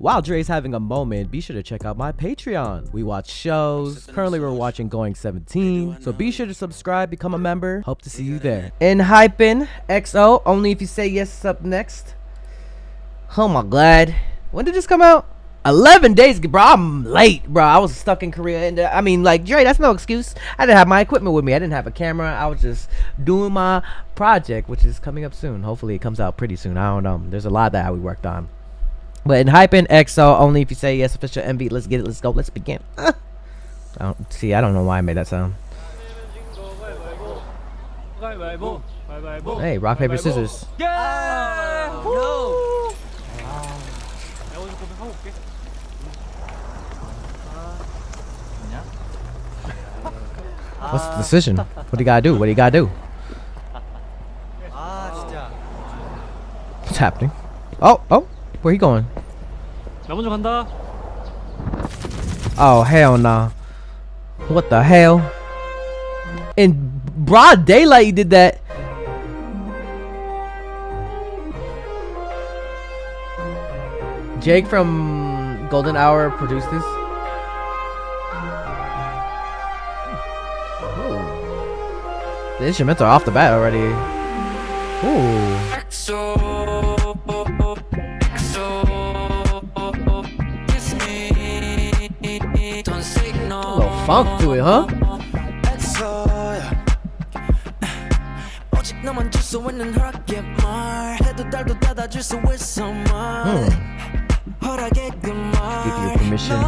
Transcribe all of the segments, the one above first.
While Dre's having a moment, be sure to check out my Patreon. We watch shows. Currently, we're watching Going 17. So be sure to subscribe, become a member. Hope to see you there. ENHYPEN XO, only if you say yes, is up next. Oh my god. When did this come out? 11 days, bro. I'm late, bro. I was stuck in Korea. And I mean, like, Dre, that's no excuse. I didn't have my equipment with me. I didn't have a camera. I was just doing my project, which is coming up soon. Hopefully, it comes out pretty soon. I don't know. There's a lot that we worked on. But ENHYPEN XO, only if you say yes, official MV. Let's get it. Let's go. Let's begin. I don't know why I made that sound. Hey, rock, paper, scissors. Yeah! Go! What's the decision? What do you gotta do? What do you gotta do? What's happening? Oh, where he going? 나 먼저 간다. Oh, hell nah. What the hell? In broad daylight you did that. Jake from Golden Hour produced this. Ooh. The instruments are off the bat already. Ooh. A little funk to it, huh? Give you permission.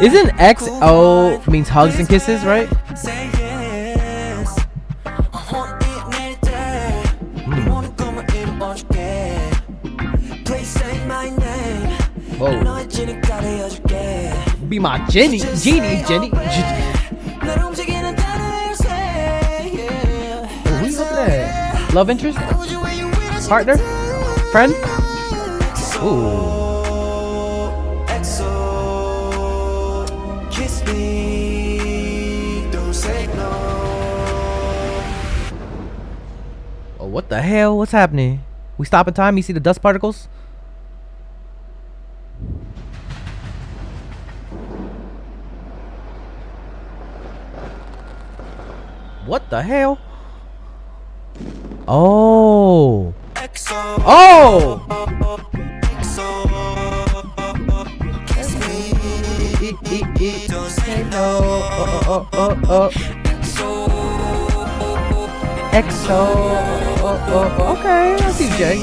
Isn't XO means hugs and kisses, right? Whoa. Be my Jenny. Oh, who's up there? Love interest? Partner? Friend? Ooh. Oh, what the hell? What's happening? We stop in time, you see the dust particles? What the hell? Oh. Oh. XO. Okay, I see Jay.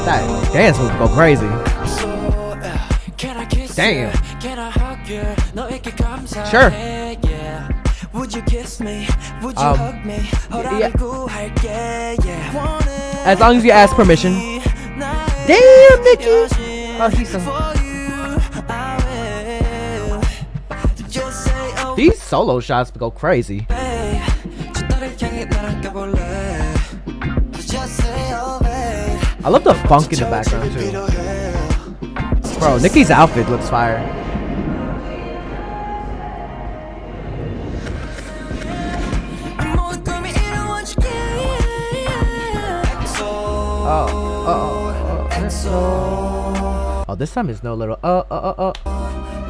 That dance would go crazy. Damn. Sure. Would you kiss me? Would you hug me? Yeah. As long as you ask permission. Damn, Nikki. Oh, he's so. These solo shots go crazy. I love the funk in the background too. Bro, Nikki's outfit looks fire. Oh, this time is no little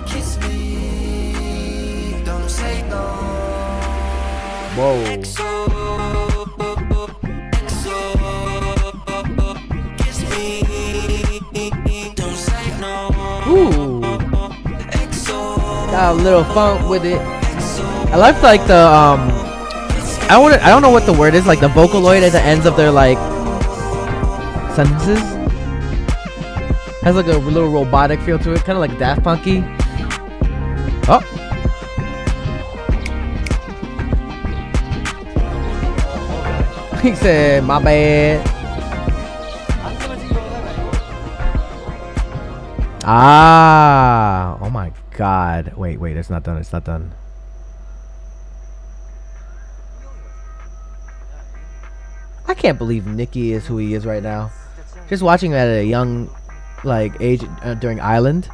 Kiss me, don't say no. Whoa. Kiss me, don't say no. Ooh. Got a little funk with it. I like the I don't know what the word is, like the Vocaloid at the ends of their like sentences. Has like a little robotic feel to it, kind of like Daft Punky. Oh. He said, my bad. Ah. Oh my god. Wait, it's not done. It's not done. I can't believe Nicky is who he is right now. Just watching him at a young like age during Island.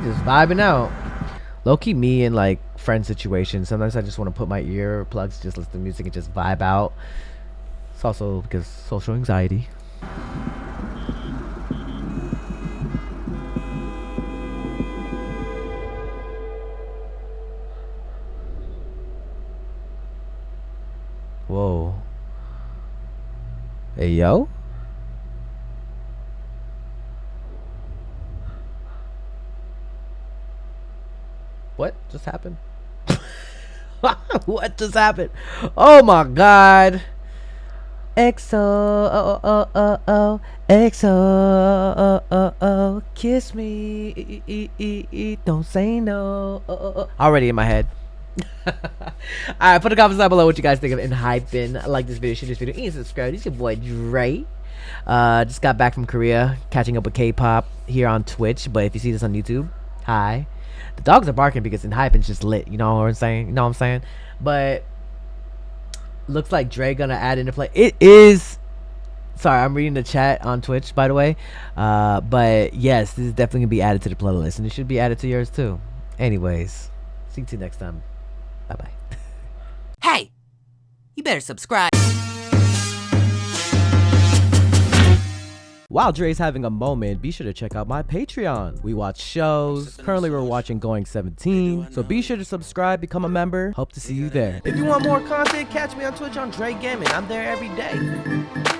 Just vibing out. Low-key me in like friend situations. Sometimes I just want to put my earplugs, just listen to music and just vibe out. It's also because social anxiety. Whoa. Hey, yo. What just happened? What just happened? Oh my god. XO, XO, kiss me, don't say no. Already in my head. Alright, put a comment down below what you guys think of ENHYPEN. Like this video, share this video, and subscribe. It's your boy Dre. Just got back from Korea, catching up with K-pop here on Twitch. But if you see this on YouTube, hi. The dogs are barking because ENHYPEN's just lit. You know what I'm saying? You know what I'm saying? But looks like Dre gonna add into play. It is. Sorry, I'm reading the chat on Twitch, by the way. But yes, this is definitely gonna be added to the playlist, and it should be added to yours too. Anyways, see you next time. Bye bye. Hey, you better subscribe. While Dre's having a moment, be sure to check out my Patreon. We watch shows. Currently, we're watching Going 17. So be sure to subscribe, become a member. Hope to see you there. If you want more content, catch me on Twitch on JREAMERS. I'm there every day.